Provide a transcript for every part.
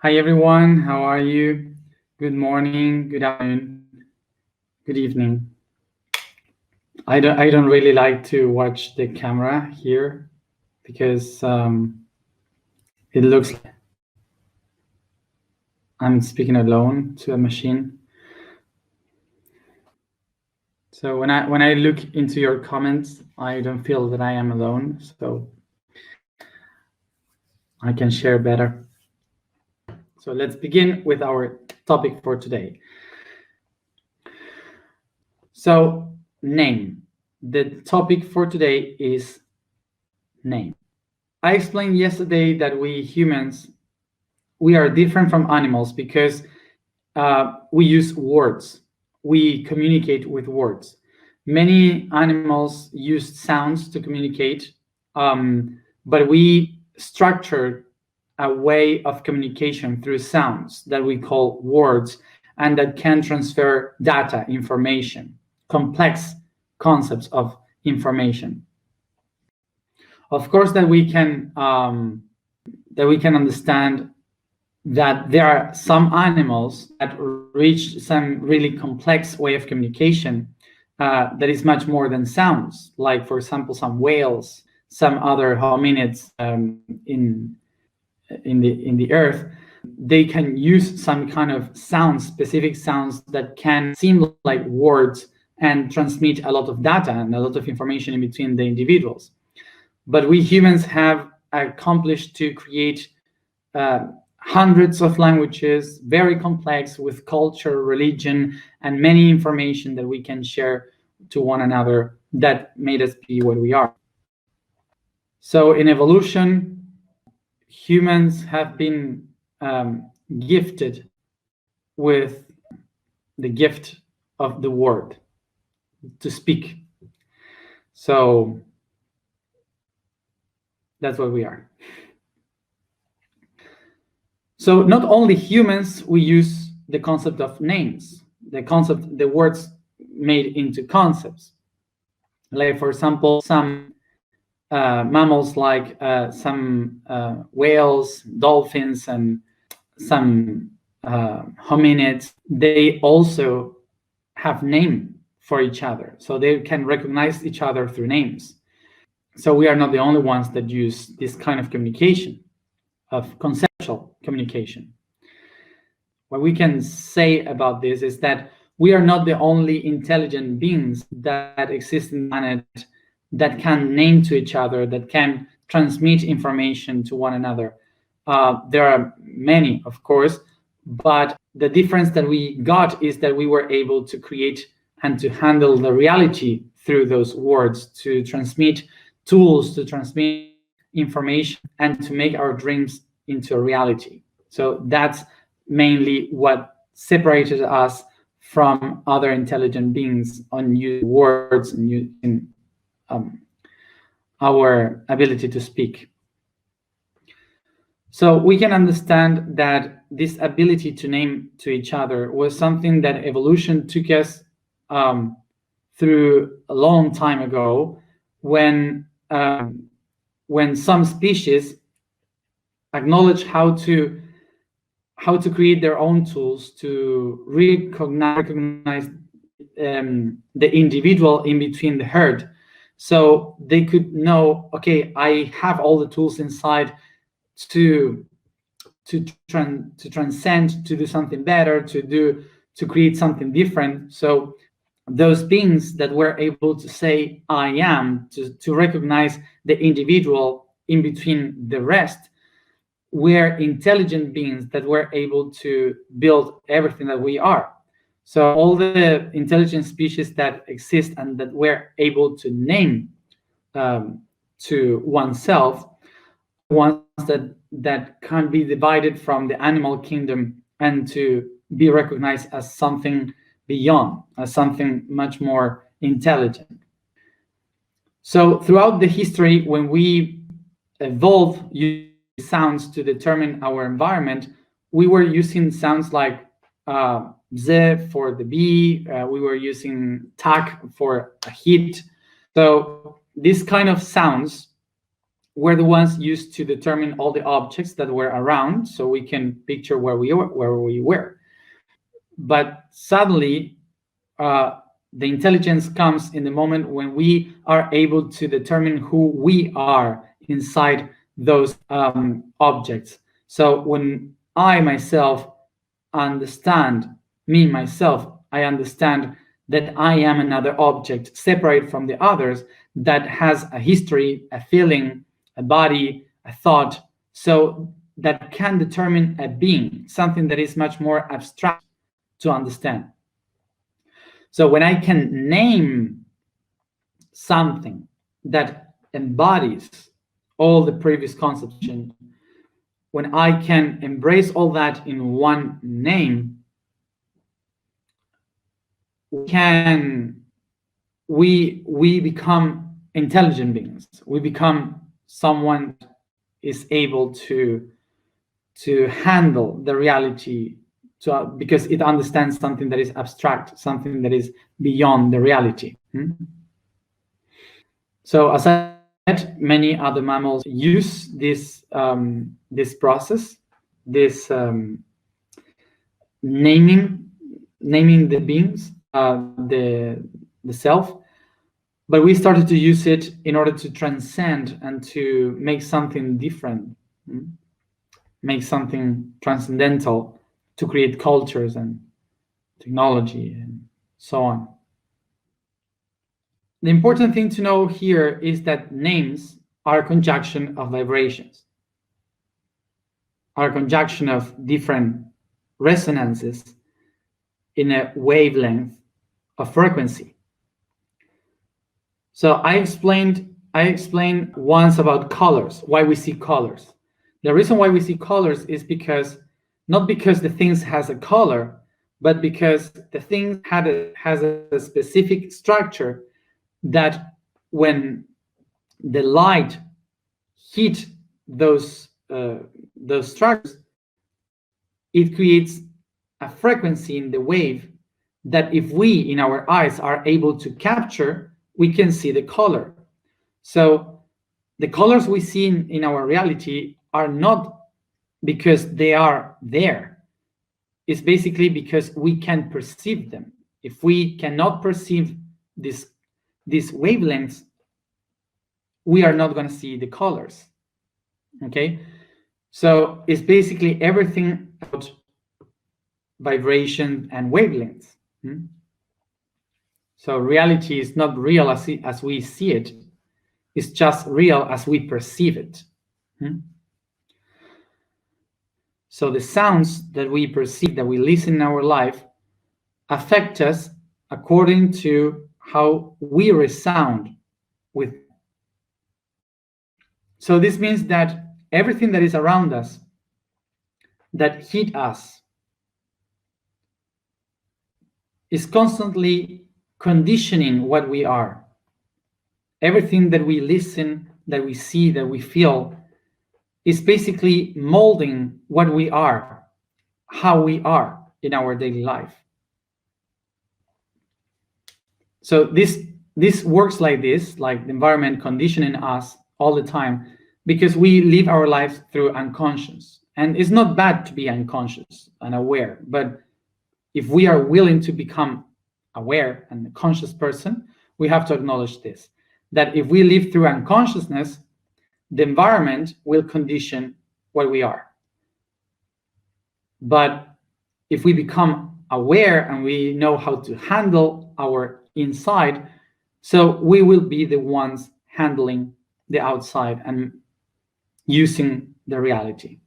Hi everyone, how are you? Good morning, good afternoon, good evening. I don't really like to watch the camera here because it looks like I'm speaking alone to a machine. So when I look into your comments, I don't feel that I am alone, so I can share better. So let's begin with our topic for today. So name. The topic for today is name. I explained yesterday that we humans, we are different from animals because we use words. We communicate with words. Many animals use sounds to communicate, but we structure a way of communication through sounds that we call words, and that can transfer data, information, complex concepts of information. Of course, that we can understand that there are some animals that reach some really complex way of communication that is much more than sounds. Like, for example, some whales, some other hominids in the earth, they can use some kind of sounds, specific sounds that can seem like words and transmit a lot of data and a lot of information in between the individuals. But we humans have accomplished to create hundreds of languages, very complex, with culture, religion, and many information that we can share to one another that made us be what we are. So in evolution, humans have been gifted with the gift of the word, to speak. So that's what we are. So not only humans, we use the concept of names, the words made into concepts. Like, for example, some mammals, like some whales, dolphins, and some hominids, they also have name for each other. So they can recognize each other through names. So we are not the only ones that use this kind of communication, of conceptual communication. What we can say about this is that we are not the only intelligent beings that exist in the planet that can name to each other, that can transmit information to one another. There are many, of course, but the difference that we got is that we were able to create and to handle the reality through those words, to transmit tools, to transmit information, and to make our dreams into a reality. So that's mainly what separated us from other intelligent beings on using words and using our ability to speak. So we can understand that this ability to name to each other was something that evolution took us through a long time ago, when some species acknowledge how to create their own tools to recognize the individual in between the herd, so they could know, okay, I have all the tools inside to transcend, to do something better, to create something different. So those beings that were able to say I am, to recognize the individual in between the rest, were intelligent beings that were able to build everything that we are. So all the intelligent species that exist and that were able to name to oneself, ones that can be divided from the animal kingdom and to be recognized as something beyond, as something much more intelligent. So throughout the history, when we evolved using sounds to determine our environment, we were using sounds like Z for the bee, we were using tak for a heat. So these kind of sounds were the ones used to determine all the objects that were around, so we can picture where we were. But suddenly, the intelligence comes in the moment when we are able to determine who we are inside those objects. So when I myself understand me myself, I understand that I am another object separate from the others that has a history, a feeling, a body, a thought, so that can determine a being, something that is much more abstract to understand. So when I can name something that embodies all the previous concepts, when I can embrace all that in one name, we become intelligent beings. We become someone is able to handle the reality, because it understands something that is abstract, something that is beyond the reality. So as I said, many other mammals use this this process, this naming the beings, the self, but we started to use it in order to transcend and to make something different, make something transcendental, to create cultures and technology and so on. The important thing to know here is that names are a conjunction of vibrations, are a conjunction of different resonances in a wavelength of frequency. So I explained once about colors, why we see colors. The reason why we see colors is because, not because the things has a color, but because the thing has a specific structure that when the light hit those structures, it creates a frequency in the wave that if we in our eyes are able to capture, we can see the color. So the colors we see in our reality are not because they are there. It's basically because we can perceive them. If we cannot perceive these wavelengths, we are not going to see the colors. Okay, so it's basically everything about vibration and wavelengths. So reality is not real as we see it. It's just real as we perceive it. So the sounds that we perceive, that we listen in our life, affect us according to how we resound with. So this means that everything that is around us, that hit us, is constantly conditioning what we are. Everything that we listen, that we see, that we feel, is basically molding what we are, how we are in our daily life. So this works like this, like the environment conditioning us all the time, because we live our lives through unconscious. And it's not bad to be unconscious and aware, but if we are willing to become aware and a conscious person, we have to acknowledge this, that if we live through unconsciousness, the environment will condition what we are. But if we become aware and we know how to handle our inside, so we will be the ones handling the outside and using the reality,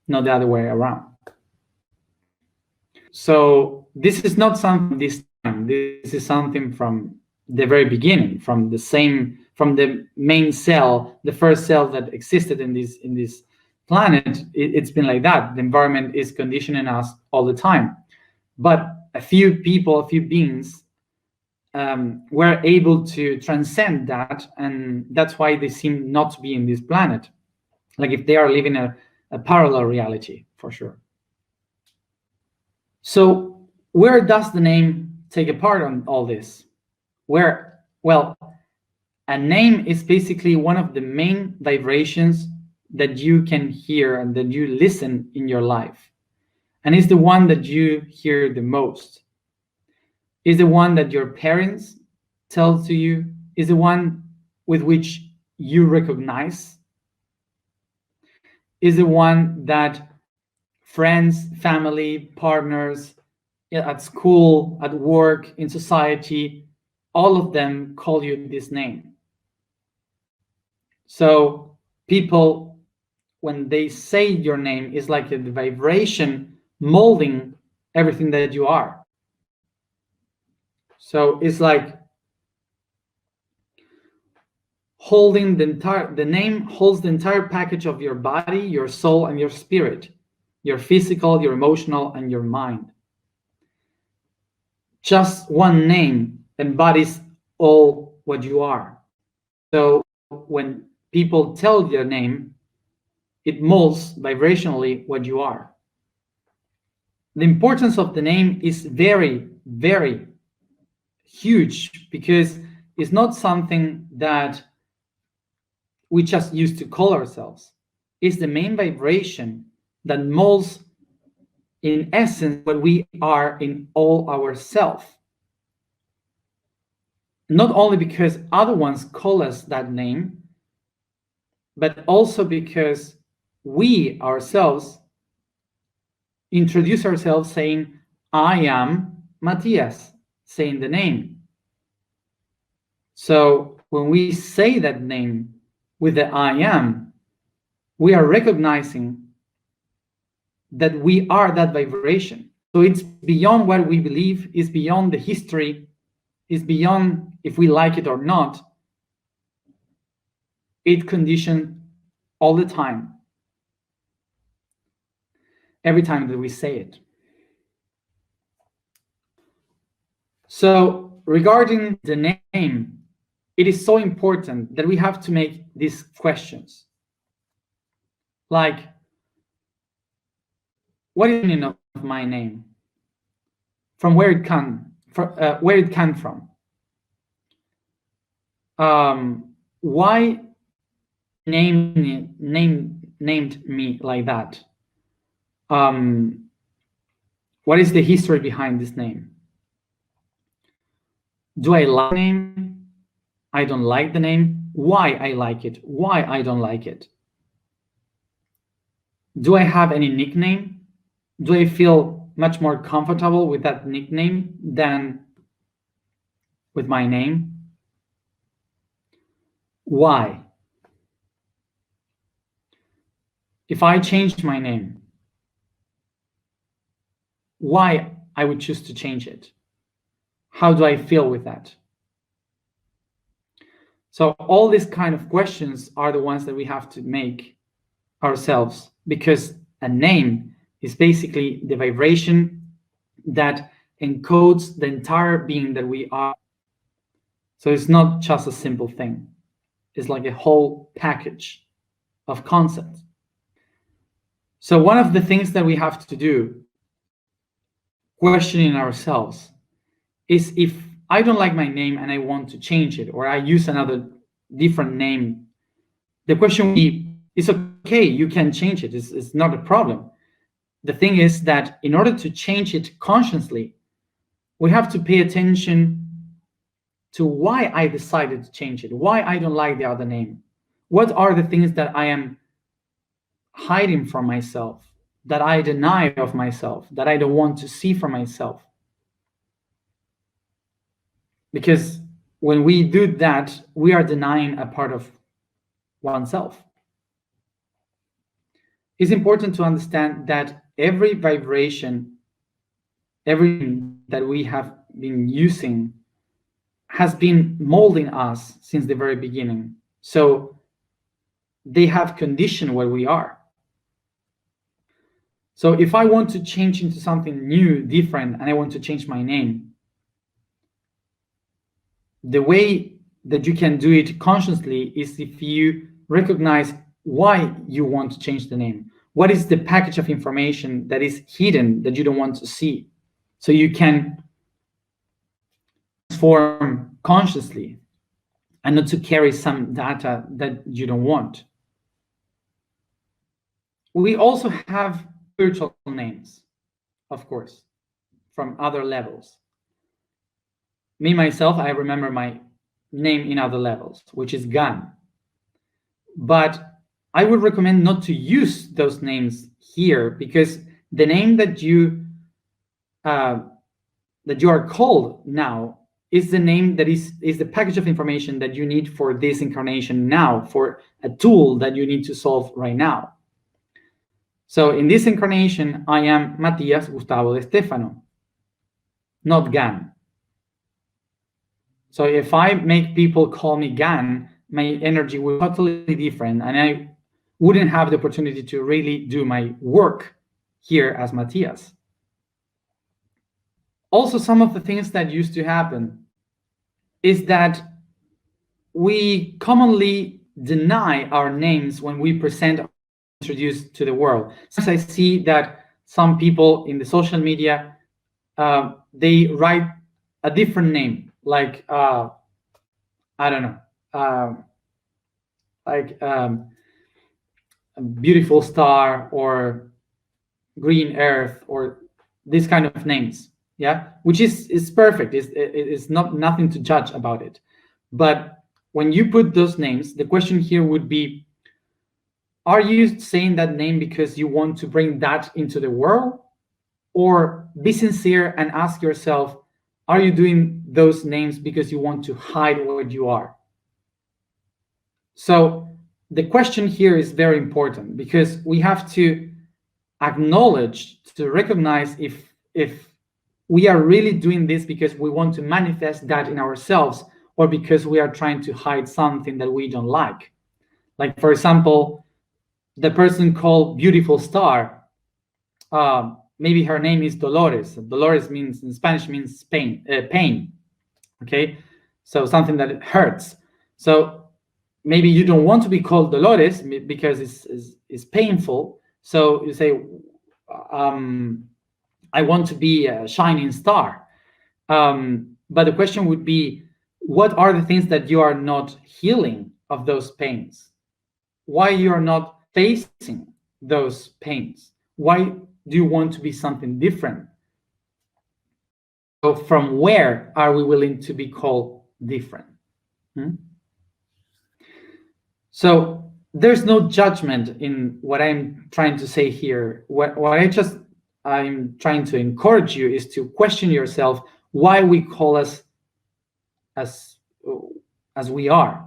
not the other way around. So this is not something this time. This is something from the very beginning, from the main cell, the first cell that existed in this planet. It's been like that. The environment is conditioning us all the time. But a few people, a few beings, were able to transcend that, and that's why they seem not to be in this planet. Like if they are living a parallel reality, for sure. So where does the name take a part on all this? Well, a name is basically one of the main vibrations that you can hear and that you listen in your life. And it's the one that you hear the most. It's the one that your parents tell to you. It's the one with which you recognize. It's the one that friends, family, partners, at school, at work, in society, all of them call you this name. So people, when they say your name, is like a vibration molding everything that you are. So it's like holding the name holds the entire package of your body, your soul, and your spirit, your physical, your emotional, and your mind. Just one name embodies all what you are. So when people tell your name, it molds vibrationally what you are. The importance of the name is very, very huge, because it's not something that we just use to call ourselves. It's the main vibration that molds, in essence, what we are in all our self. Not only because other ones call us that name, but also because we ourselves introduce ourselves saying, I am Matthias, saying the name. So when we say that name with the I am, we are recognizing that we are that vibration. So it's beyond what we believe, it's beyond the history, it's beyond if we like it or not. It conditions all the time, every time that we say it. So regarding the name, it is so important that we have to make these questions. Like, what is the meaning of my name? From where it came from? Why named me like that? What is the history behind this name? Do I like the name? I don't like the name. Why I like it? Why I don't like it? Do I have any nickname? Do I feel much more comfortable with that nickname than with my name? Why? If I changed my name, why I would choose to change it? How do I feel with that? So all these kind of questions are the ones that we have to make ourselves, because a name is basically the vibration that encodes the entire being that we are. So it's not just a simple thing. It's like a whole package of concepts. So one of the things that we have to do, questioning ourselves, is if I don't like my name and I want to change it, or I use another different name, the question would be, it's okay, you can change it, it's not a problem. The thing is that in order to change it consciously, we have to pay attention to why I decided to change it, why I don't like the other name. What are the things that I am hiding from myself, that I deny of myself, that I don't want to see for myself? Because when we do that, we are denying a part of oneself. It's important to understand that every vibration, everything that we have been using has been molding us since the very beginning. So they have conditioned what we are. So if I want to change into something new, different, and I want to change my name, the way that you can do it consciously is if you recognize why you want to change the name. What is the package of information that is hidden that you don't want to see? So you can transform consciously and not to carry some data that you don't want. We also have spiritual names, of course, from other levels. Me, myself, I remember my name in other levels, which is Gan. But I would recommend not to use those names here, because the name that you are called now is the name that is the package of information that you need for this incarnation now, for a tool that you need to solve right now. So in this incarnation, I am Matias Gustavo de Stefano, not Gan. So if I make people call me Gan, my energy will be totally different, and I wouldn't have the opportunity to really do my work here as Matias. Also, some of the things that used to happen is that we commonly deny our names when we present or introduce to the world. Sometimes I see that some people in the social media, they write a different name, like, I don't know, beautiful star or green earth or these kind of names, yeah, which is perfect. It's not nothing to judge about it. But when you put those names, the question here would be, are you saying that name because you want to bring that into the world? Or be sincere and ask yourself, are you doing those names because you want to hide what you are? So the question here is very important, because we have to acknowledge, to recognize if we are really doing this because we want to manifest that in ourselves, or because we are trying to hide something that we don't like. Like, for example, the person called Beautiful Star, maybe her name is Dolores. Dolores means, in Spanish, means pain, okay? So something that hurts. So maybe you don't want to be called Dolores because it's painful. So you say, I want to be a shining star. But the question would be, what are the things that you are not healing of those pains? Why you are not facing those pains? Why do you want to be something different? So from where are we willing to be called different? So there's no judgment in what I'm trying to say here. What I'm trying to encourage you is to question yourself why we call us as we are.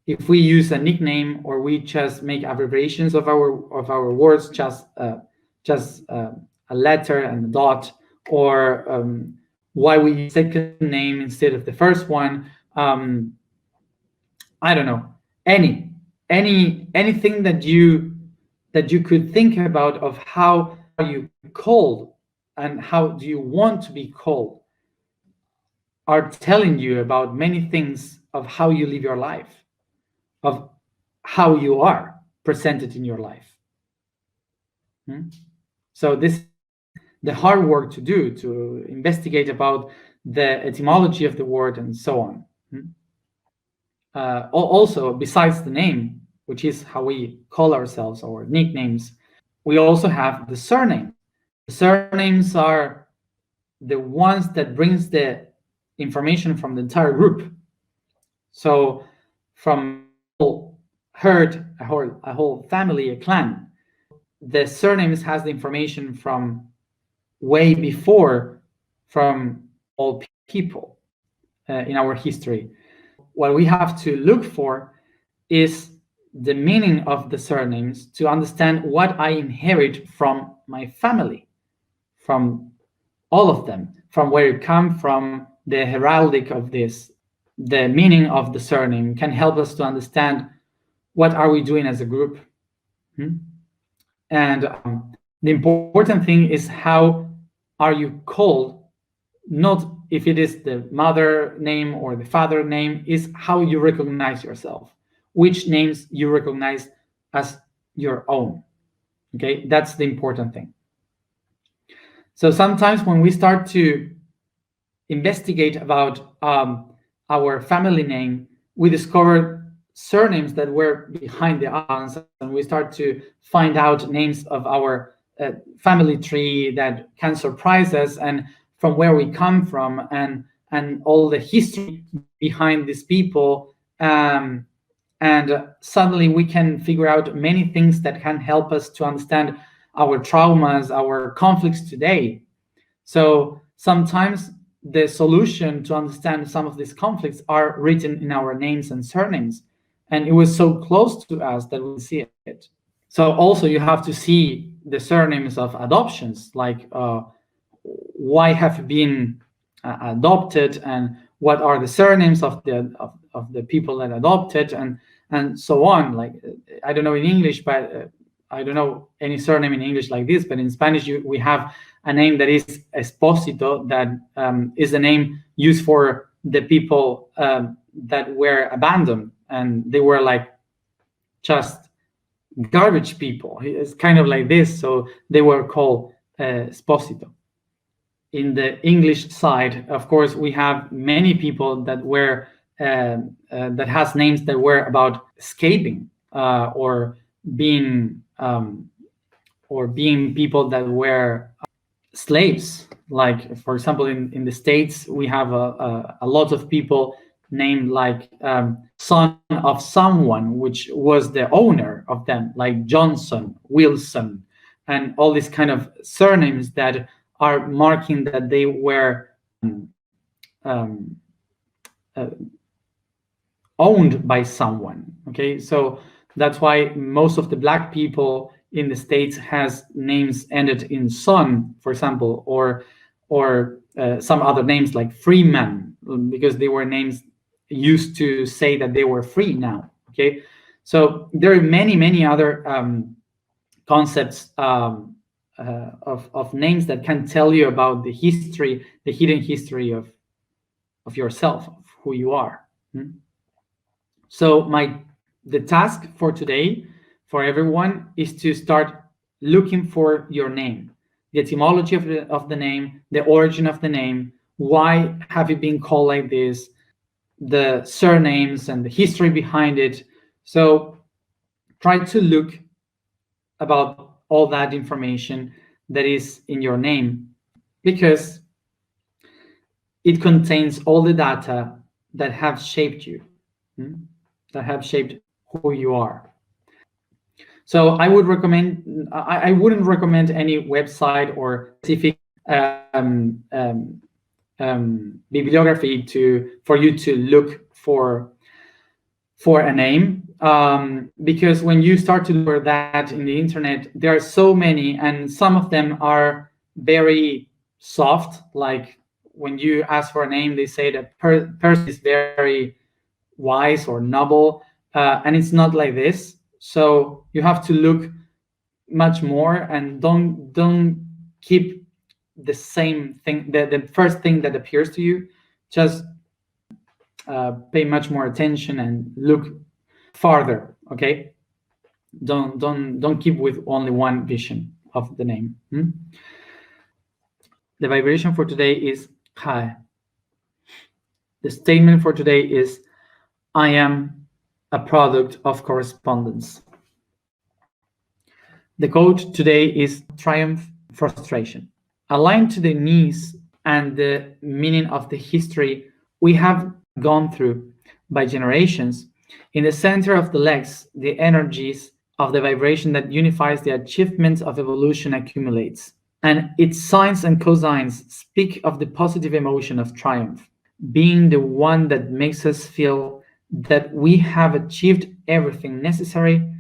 If we use a nickname, or we just make abbreviations of our words, just a letter and a dot, or why we use second name instead of the first one. I don't know, anything that you could think about of how are you called and how do you want to be called, are telling you about many things of how you live your life, of how you are presented in your life. So this is the hard work to do, to investigate about the etymology of the word and so on. Also, besides the name, which is how we call ourselves, our nicknames, we also have the surname. The surnames are the ones that brings the information from the entire group. So from a whole herd, a whole family, a clan, the surnames has the information from way before, from all people in our history. What we have to look for is the meaning of the surnames, to understand what I inherit from my family, from all of them, from where it comes from, the heraldic of this. The meaning of the surname can help us to understand what are we doing as a group. And the important thing is, how are you called? Not if it is the mother name or the father name, is how you recognize yourself, which names you recognize as your own. Okay, that's the important thing. So sometimes when we start to investigate about our family name, we discovered surnames that were behind the others, and we start to find out names of our family tree that can surprise us, and from where we come from, and all the history behind these people. And suddenly we can figure out many things that can help us to understand our traumas, our conflicts today. So sometimes the solution to understand some of these conflicts are written in our names and surnames. And it was so close to us that we see it. So also you have to see the surnames of adoptions, like why have you been adopted, and what are the surnames of the people that adopted, and so on. Like, I don't know in English, but I don't know any surname in English like this, but in Spanish we have a name that is Esposito, that is the name used for the people that were abandoned, and they were like just garbage people. It's kind of like this, so they were called Esposito. In the English side, of course, we have many people that were that has names that were about escaping or being people that were slaves. Like, for example, in the States, we have a lot of people named like son of someone, which was the owner of them, like Johnson, Wilson, and all these kind of surnames that are marking that they were owned by someone. Okay, so that's why most of the Black people in the States has names ended in son, for example, or some other names like Freeman, because they were names used to say that they were free now. Okay, so there are many other concepts of names that can tell you about the history, the hidden history of yourself, of who you are. So the task for today for everyone is to start looking for your name, the etymology of the name, the origin of the name, why have you been called like this, the surnames and the history behind it. So try to look about all that information that is in your name, because it contains all the data that have shaped you, that have shaped who you are. So I wouldn't recommend any website or specific bibliography for you to look for a name, because when you start to look for that in the internet, there are so many, and some of them are very soft. Like when you ask for a name, they say that person is very wise or noble, and it's not like this. So you have to look much more, and don't keep the same thing, the first thing that appears to you. Just pay much more attention and look farther. Okay, don't keep with only one vision of the name. The vibration for today is Kai. The statement for today is, I am a product of correspondence. The quote today is triumph, frustration. Aligned to the needs and the meaning of the history we have gone through by generations, in the center of the legs, the energies of the vibration that unifies the achievements of evolution accumulates, and its sines and cosines speak of the positive emotion of triumph, being the one that makes us feel that we have achieved everything necessary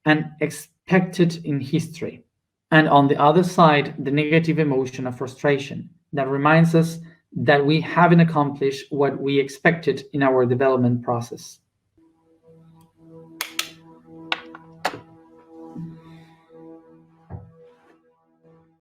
and expected in history. And on the other side, the negative emotion of frustration that reminds us that we haven't accomplished what we expected in our development process.